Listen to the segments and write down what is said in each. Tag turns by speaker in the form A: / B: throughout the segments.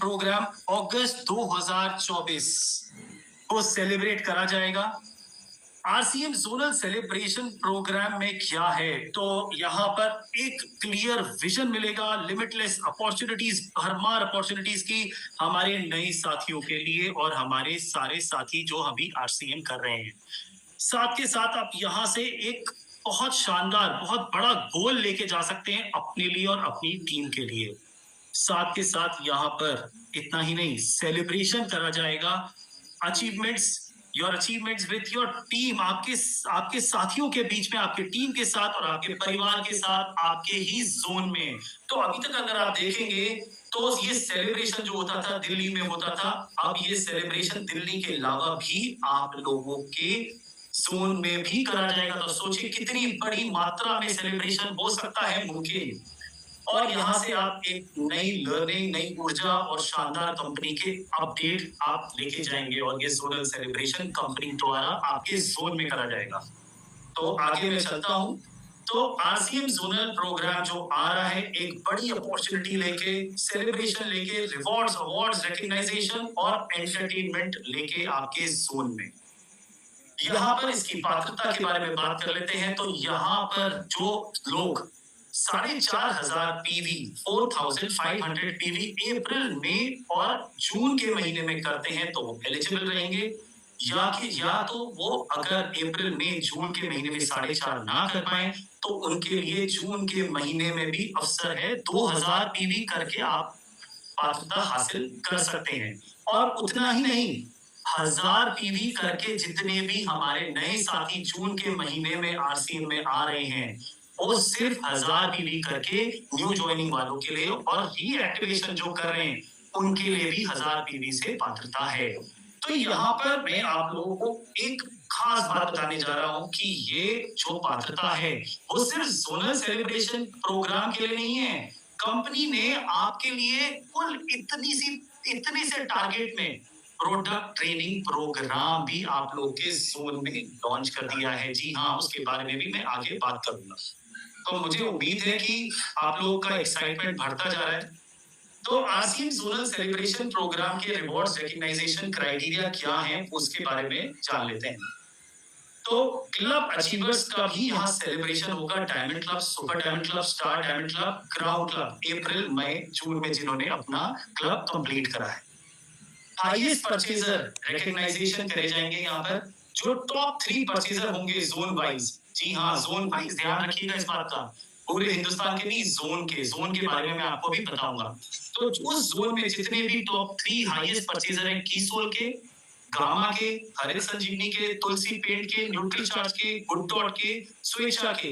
A: Programme अगस्त 2024 को celebrate करा जाएगा। आरसीएम जोनल सेलिब्रेशन प्रोग्राम में क्या है, तो यहाँ पर एक क्लियर विजन मिलेगा, लिमिटलेस अपॉर्चुनिटीज, भरमार अपॉर्चुनिटीज की हमारे नए साथियों के लिए और हमारे सारे साथी जो अभी आरसीएम कर रहे हैं। साथ के साथ आप यहाँ से एक बहुत शानदार, बहुत बड़ा गोल लेके जा सकते हैं अपने लिए और अपनी टीम के लिए। साथ के साथ यहाँ पर इतना ही नहीं, सेलिब्रेशन करा जाएगा achievements, your achievements with your team, आपके साथियों के बीच में, आपके टीम के साथ और आपके परिवार के साथ, आपके ही जोन में। तो अभी तक अगर आप देखेंगे तो ये सेलिब्रेशन जो होता था दिल्ली में होता था, अब ये सेलिब्रेशन दिल्ली के अलावा भी आप लोगों के जोन में भी करा जाएगा। तो सोचिए कितनी बड़ी मात्रा में सेलिब्रेशन हो सकता है मुमकिन। और यहाँ से आप एक नई लर्निंग, नई ऊर्जा और शानदार कंपनी के अपडेट आप लेके जाएंगे और ये जोनल सेलिब्रेशन कंपनी द्वारा आपके जोन में करा जाएगा। तो आगे मैं चलता हूँ। तो आरसीएम जोनल प्रोग्राम जो आ रहा है एक बड़ी अपॉर्चुनिटी लेके, सेलिब्रेशन लेके, रिवॉर्ड्स, अवार्ड्स, रिकग्नाइजेशन और एंटरटेनमेंट लेके आपके जोन में। यहाँ पर इसकी पात्रता के बारे में बात कर लेते हैं। तो यहाँ पर जो लोग 4,500 पीवी, 4,500 पीवी अप्रैल, मई और जून के महीने में करते हैं तो वो एलिजिबल रहेंगे, या तो वो अगर अप्रैल, मई, जून के महीने में 4.5 ना कर पाए तो उनके लिए जून के महीने में भी अवसर है। 2,000 पीवी करके आप पात्रता हासिल कर सकते हैं। और उतना ही नहीं, 1,000 पीवी करके जितने भी हमारे नए साथी जून के महीने में आरसीएम में आ रहे हैं, वो सिर्फ 1,000 पीवी करके न्यू ज्वाइनिंग वालों के लिए और रीएक्टिवेशन जो कर रहे हैं उनके लिए भी 1,000 पीवी से पात्रता है। तो यहाँ पर मैं आप लोगों को एक खास बात बताने जा रहा हूँ कि ये जो पात्रता है वो सिर्फ जोनल सेलिब्रेशन प्रोग्राम के लिए नहीं है। कंपनी ने आपके लिए कुल इतने से टारगेट में प्रोडक्ट ट्रेनिंग प्रोग्राम भी आप लोगों के जोन में लॉन्च कर दिया है। जी हाँ, उसके बारे में भी मैं आगे बात करूंगा। तो मुझे उम्मीद है कि आप लोगों का एक्साइटमेंट बढ़ता जा रहा है। तो आरसीएम जोनल सेलिब्रेशन प्रोग्राम के रिवॉर्ड्स, रिकग्नाइजेशन क्राइटेरिया क्या है उसके बारे में जान लेते हैं। तो क्लब अचीवर्स का भी यहाँ सेलिब्रेशन होगा। Diamond club, super diamond club, star diamond club, crown club, अप्रैल, मई, जून में जिन्होंने अपना क्लब कंप्लीट करा है। हाईएस्ट परचेजर रिकग्नाइजेशन करे जाएंगे यहाँ पर, जो टॉप 3 परचेजर होंगे जोन वाइज। जी हाँ, जोन वाइज ध्यान रखिएगा इस बात का, पूरे हिंदुस्तान के नहीं, जोन के बारे में मैं आपको भी बताऊंगा। तो उस जोन में जितने भी टॉप 3 हाईएस्ट परचेजर हैं, कीसोल के, ग्रामा के, हरित संजीवनी के, तुलसी पेंट के, न्यूट्री चार्ज के, गुड डॉट के, स्वेच्छा के,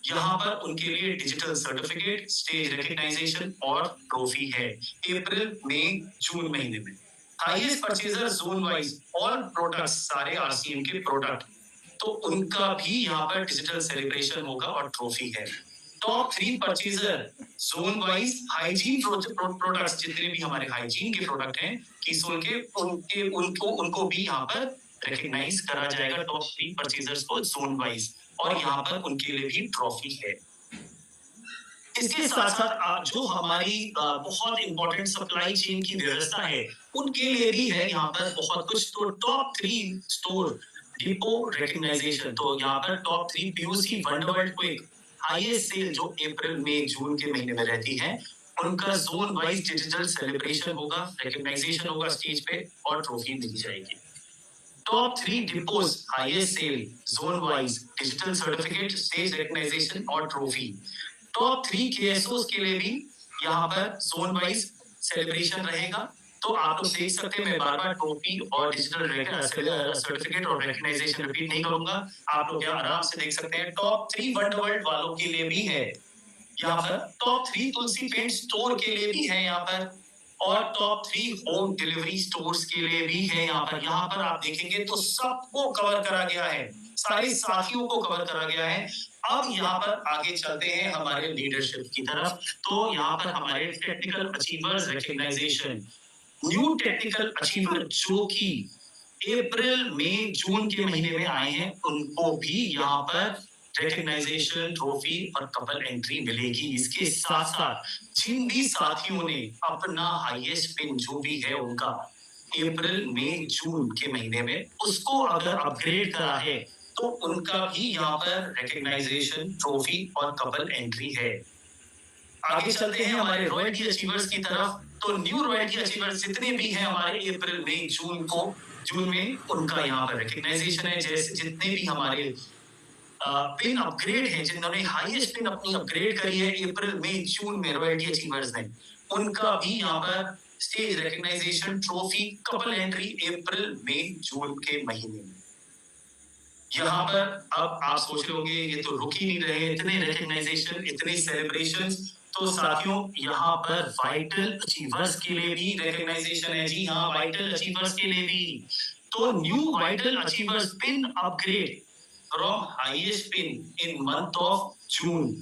A: यहाँ पर उनके लिए डिजिटल सर्टिफिकेट, स्टेज रिकग्नाइजेशन और ट्रॉफी है अप्रैल, मई, जून महीने में। Highest purchaser zone wise all products, सारे आरसीएम के प्रोडक्ट, तो उनका भी यहाँ पर डिजिटल सेलिब्रेशन होगा और ट्रॉफी है। Top 3 purchaser zone wise hygiene products, जितने भी हमारे हाइजीन के प्रोडक्ट हैं किसोल के, उनको भी यहाँ पर रिकग्नाइज करा जाएगा, टॉप 3 परचेजर्स को जोन वाइज, और यहाँ पर उनके लिए भी ट्रॉफी है। इसके साथ साथ जो हमारी बहुत इंपॉर्टेंट सप्लाई चेन की व्यवस्था है उनके लिए भी है यहाँ पर बहुत कुछ। तो टॉप 3 स्टोर डिपो रिकग्नाइजेशन, तो यहाँ पर top 3 PUC, Wonderworld, quick, highest sale जो अप्रैल, मई, जून के महीने में रहती है, उनका जोन वाइज डिजिटल सेलिब्रेशन होगा, रिकग्नाइजेशन होगा स्टेज पे और ट्रॉफी मिली जाएगी। टॉप 3 डिपोज, highest sale, zone wise digital certificate, stage recognization और ट्रॉफी। टॉप 3 केएसओस के लिए भी यहाँ पर जोन वाइज सेलिब्रेशन रहेगा। तो आप लोग देख सकते हैं, मैं बार-बार ट्रॉफी और डिजिटल सर्टिफिकेट और रिकग्नाइजेशन रिपीट नहीं करूंगा, आप लोग यहाँ आराम से देख सकते हैं। टॉप 3 वंडरवर्ल्ड वालों के लिए भी है यहाँ पर, टॉप 3 तुलसी पेंट स्टोर के लिए भी है यहाँ पर, और टॉप 3 होम डिलीवरी स्टोर्स के लिए भी है यहाँ पर। यहाँ पर आप देखेंगे तो सबको कवर करा गया है, सारे साथियों को कवर करा गया है। अब यहाँ पर आगे चलते हैं हमारे लीडरशिप की तरफ। तो यहाँ पर हमारे technical achievers recognisation, new technical achiever जो कि अप्रैल, मई, जून के महीने में आए हैं, उनको भी यहाँ पर रिकग्नाइजेशन ट्रॉफी और कपल एंट्री मिलेगी। इसके साथ साथ जिन भी साथियों ने अपना हाईएस्ट पिन जो भी है उनका अप्रैल मई जून के महीने में उसको अगर अपग्रेड करा है तो उनका भी यहाँ पर रिकग्नाइजेशन ट्रॉफी और कपल एंट्री है। आगे चलते हैं हमारे रॉयल्टी अचीवर्स की तरफ। तो न्यू रॉयल्टी अचीवर्स जितने भी हैं हमारे अप्रैल मई जून में उनका यहाँ पर रिकग्नाइजेशन है। जैसे जितने भी हमारे पिन अपग्रेड है, जिन्होंने हाईएस्ट पिन अपनी अपग्रेड करी है अप्रैल मई जून में रॉयल्टी अचीवर्स ने, उनका भी यहाँ पर stage recognisation trophy couple entry अप्रैल मई जून के महीने में। यहाँ पर अब आप सोच रहे होंगे ये तो रुक ही नहीं रहे, इतने रिकग्नाइजेशन इतने सेलिब्रेशन। तो साथियों यहाँ पर वाइटल अचीवर्स के लिए भी रिकग्नाइजेशन है। जी हाँ, वाइटल अचीवर्स के लिए भी। तो new vital achievers pin upgrade from highest pin in month of June.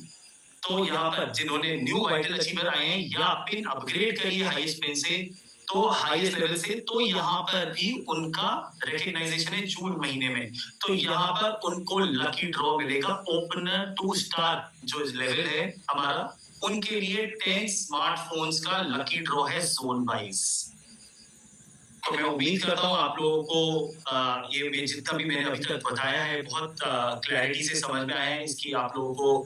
A: तो यहाँ पर जिन्होंने न्यू वाइटल अचीवर आए हैं या पिन अपग्रेड करी है हाईएस्ट पिन से, तो हाईएस्ट लेवल से, तो यहाँ पर भी उनका रिकग्नाइजेशन है जून महीने में। तो यहाँ पर उनको लकी ड्रॉ मिलेगा ओपनर 2 स्टार जो लेवल है हमारा, उनके लिए 10 स्मार्टफोन्स का लकी ड्रॉ है जोन वाइज। तो मैं उम्मीद करता हूँ आप लोगों को ये जितना भी मैंने अभी तक बताया है बहुत क्लैरिटी से समझ में आया है। इसकी आप लोगों को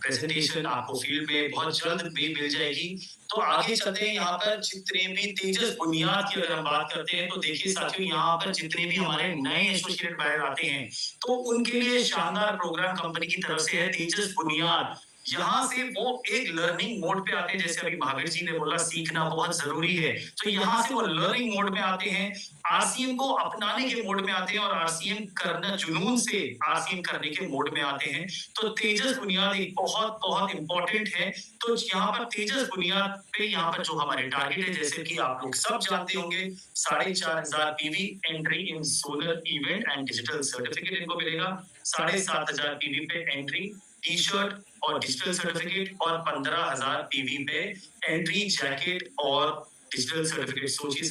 A: प्रेजेंटेशन आपको फील्ड में बहुत जल्द भी मिल जाएगी। तो आगे चलते हैं। यहाँ पर जितने भी तेजस बुनियाद की अगर हम बात करते हैं तो देखिए साथियों, यहाँ पर जितने भी हमारे नए एसोसिएट बायर आते हैं तो उनके लिए शानदार प्रोग्राम कंपनी की तरफ से है तेजस बुनियाद। यहाँ से वो एक लर्निंग मोड पे आते हैं, जैसे अभी महावीर जी ने बोला सीखना बहुत जरूरी है, तो यहाँ से वो लर्निंग मोड में आते हैं, आरसीएम को अपनाने के मोड में आते हैं और आरसीएम करना जुनून से आरसीएम करने के मोड में आते हैं। तो तेजस बुनियाद एक बहुत बहुत इंपॉर्टेंट है। तो यहाँ पर तेजस बुनियाद पे यहाँ पर जो हमारे टारगेट है, जैसे कि आप लोग सब जानते होंगे, 4500 PV entry in solar event and digital certificate इनको मिलेगा। 7500 पीवी पे एंट्री टी शर्ट और डिजिटल सर्टिफिकेट और 15000 पीवी पे एंट्री जैकेट और डिजिटल सर्टिफिकेट। सोचिए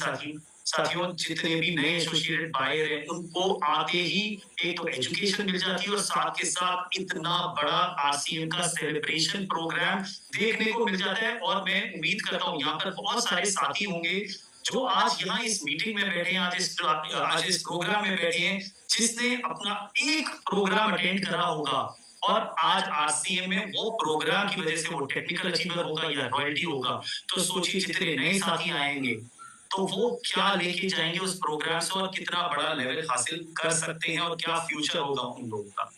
A: साथियों जितने भी नए एसोसिएटेड बायर हैं उनको आते ही एक तो एजुकेशन मिल जाती है और साथ के साथ इतना बड़ा आरसीएम का सेलिब्रेशन प्रोग्राम देखने को मिल जाता है। और मैं उम्मीद करता हूँ यहाँ पर बहुत सारे साथी होंगे जो आज यहाँ इस मीटिंग में बैठे हैं, आज इस प्रोग्राम में बैठे हैं, जिसने अपना एक प्रोग्राम अटेंड करा होगा और आज आरसीएम में वो प्रोग्राम की वजह से वो टेक्निकल अचीवर होगा या रॉयल्टी होगा। तो सोचिए जितने नए साथी आएंगे तो वो क्या लेके जाएंगे उस प्रोग्राम से और कितना बड़ा लेवल हासिल कर सकते हैं और क्या फ्यूचर होगा उन लोगों का।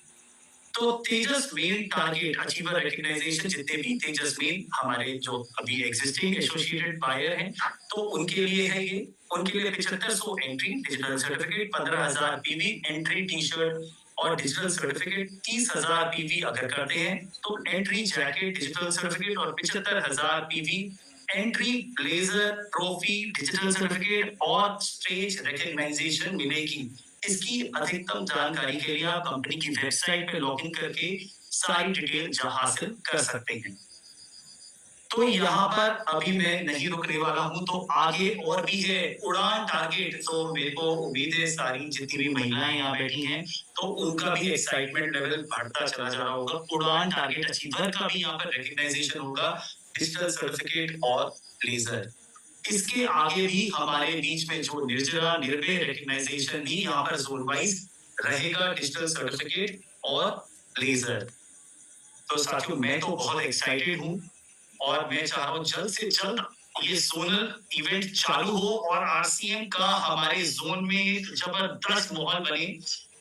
A: तो तेजस मेन टारगेट अचीवर रिकग्नाइजेशन जितने भी तेजस मेन हमारे जो अभी एग्जिस्टिंग एसोसिएटेड बायर हैं तो उनके लिए है ये। उनके लिए 7500 entry digital certificate, 15000 PV entry T shirt और डिजिटल सर्टिफिकेट, 30000 पीवी अगर करते हैं तो एंट्री जैकेट डिजिटल सर्टिफिकेट और 75000 PV entry blazer trophy digital certificate और स्टेज रिकग्नाइजेशन मिलेगी। इसकी अधिकतम जानकारी के लिए आप कंपनी की वेबसाइट पे लॉगिन करके सारी डिटेल हासिल कर सकते हैं। तो यहाँ पर अभी मैं नहीं रुकने वाला हूँ, तो आगे और भी है उड़ान टारगेट। तो मेरे को उम्मीद है सारी जितनी भी महिलाएं यहाँ बैठी हैं तो उनका भी एक्साइटमेंट लेवल बढ़ता चला जा रहा होगा। उड़ान टारगेट अचीवर का भी यहाँ पर रिकग्नाइजेशन होगा, डिजिटल सर्टिफिकेट और ब्लेजर। इसके आगे भी हमारे बीच में जो निर्जरा निर्भय रिकग्नाइजेशन भी यहाँ पर जोन वाइज रहेगा, डिजिटल सर्टिफिकेट और ब्लेजर। तो साथियों मैं तो बहुत एक्साइटेड हूँ और मैं चाह रहा हूँ जल्द से जल्द ये जोनल इवेंट चालू हो और आरसीएम का हमारे जोन में एक जबरदस्त माहौल बने।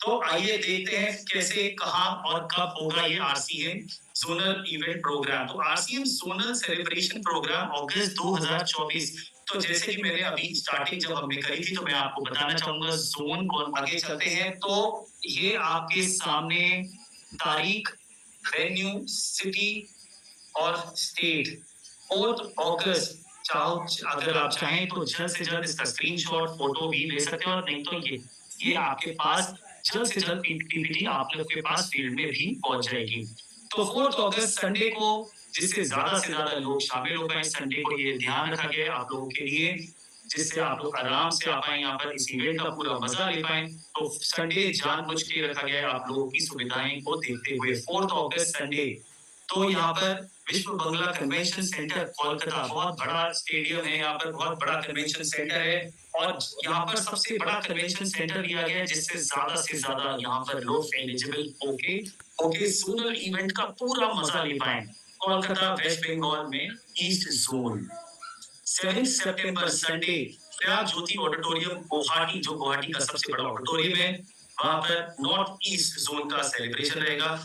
A: तो आइए देखते हैं कैसे, कहाँ और कब होगा ये आरसीएम जोनल इवेंट प्रोग्राम। तो आरसीएम जोनल सेलिब्रेशन प्रोग्राम अगस्त 2024। तो जैसे कि मैंने अभी स्टार्टिंग जब हमने करी थी तो मैं आपको बताना चाहूंगा जोन। और आगे चलते हैं तो ये आपके सामने तारीख, वेन्यू, सिटी और स्टेट 4 अगस्त। चाहो अगर आप चाहें तो जल्द से जल्द इसका स्क्रीनशॉट फोटो भी ले सकते हो, और नहीं तो ये आपके पास जल्द से जल्द पीपीटी आप लोग के पास फील्ड में भी पहुंच जाएगी। तो 4 अगस्त संडे को जिससे ज्यादा से ज्यादा लोग शामिल हो पाए, संडे को ये ध्यान रखा गया आप लोगों के लिए। जिससे आप लोग आराम से आ पाए यहाँ पर इस इवेंट का पूरा मजा ले पाए। तो संडे जानबूझ के रखा गया है आप लोगों की सुविधाएं को देखते हुए, 4 अगस्त संडे। तो यहाँ पर विश्व बंगला कन्वेंशन सेंटर कोलकाता, बहुत बड़ा स्टेडियम है, यहाँ पर बहुत बड़ा कन्वेंशन सेंटर है और यहाँ पर सबसे बड़ा कन्वेंशन सेंटर दिया गया है, जिससे ज्यादा से ज्यादा यहाँ पर लोग एलिजिबल होके जोनल इवेंट का पूरा मजा ले पाए। कोलकाता वेस्ट बंगाल में ईस्ट जोन 7 सितंबर संडे प्रयाग ज्योति ऑडिटोरियम गुवाहाटी, जो गुवाहाटी का सबसे बड़ा ऑडिटोरियम है, वहां पर नॉर्थ ईस्ट जोन का सेलिब्रेशन रहेगा।